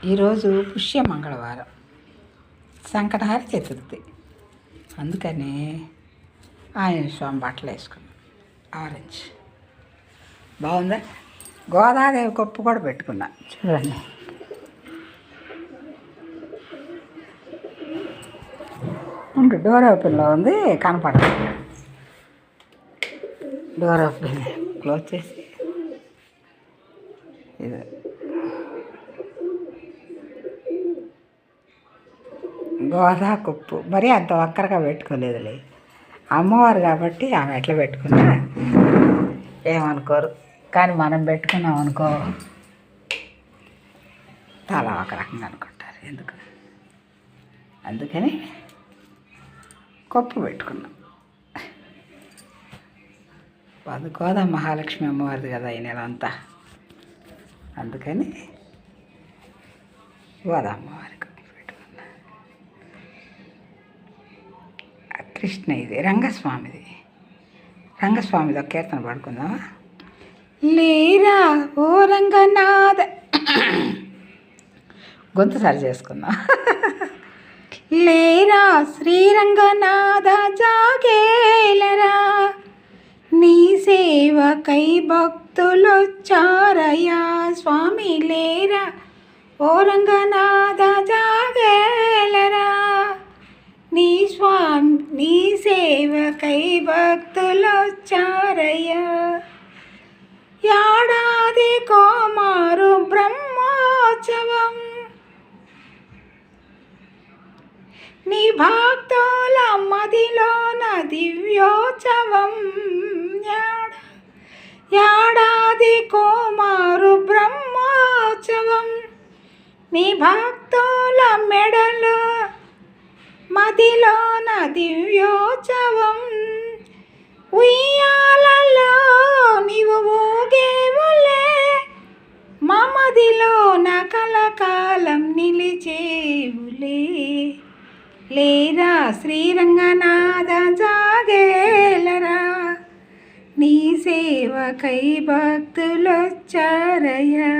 ఈరోజు పుష్య మంగళవారం, సంకటహార చతుర్థి. అందుకని ఆంజనేయ స్వామి బట్టలు వేసుకున్నాం. ఆరెంజ్ బాగుందా? గోదాదేవి కప్పు కూడా పెట్టుకున్నా, చూడండి. ఇంకా డోర్ ఓపెన్లో ఉంది, కనపడదు. డోర్ ఓపెన్ క్లోజ్ చేసి ఇది గోదా కుప్పు మరీ అంత వంకరగా పెట్టుకోలేదులే. అమ్మవారు కాబట్టి ఆమె ఎట్లా పెట్టుకున్నా ఏమనుకోరు. కానీ మనం పెట్టుకున్నాం అనుకో తల ఒక రకంగా అనుకుంటారు. అందుకని కప్పు పెట్టుకున్నాం. అది గోదా మహాలక్ష్మి అమ్మవారిది కదా ఈ నెల అంతా. అందుకని గోదా అమ్మవారికి పెట్టుకున్నా. కృష్ణ ఇది రంగస్వామిది. రంగస్వామిది ఒక కీర్తన పడుకుందామా? లేరా ఓ రంగనాథ, గొంతు సరి చేసుకుందాం. లేరా శ్రీరంగనాథ జాగేలరా, నీ సేవకై భక్తులొచ్చారయ్యా స్వామి. లేరా ఓ రంగనాథ జాగేలరా, నీ సేవకై భక్తులొచ్చారయ్యా. ఏడాది కోమారు బ్రహ్మోత్సవం, నీ భక్తుల మదిలోన దివ్యోత్సవం. ఏడాది కోమారు బ్రహ్మోత్సవం, నీ భక్తుల మెడలో మదిలోన దివ్యోత్సవం. ఉయ్యాలలో నీవు ఊగేవులే, మా మదిలోన కలకాలం నిలిచేవులే. లేరా శ్రీరంగనాథ జాగేలరా, నీ సేవకై భక్తులొచ్చారయ్యా.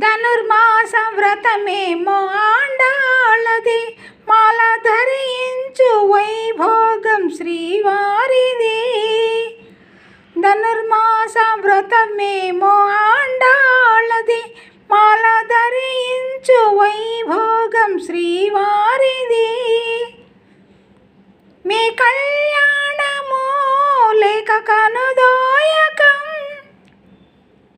ధనుర్మాస వ్రతమేమో ఆండాళ్ళది, మాల ధరించు వైభోగం శ్రీవారిది. ధనుర్మాస వ్రతమేమో ఆండాళ్ళది, మాల ధరించు వైభోగం శ్రీవారిది. మీ కళ్యాణము లేక కనుదోయ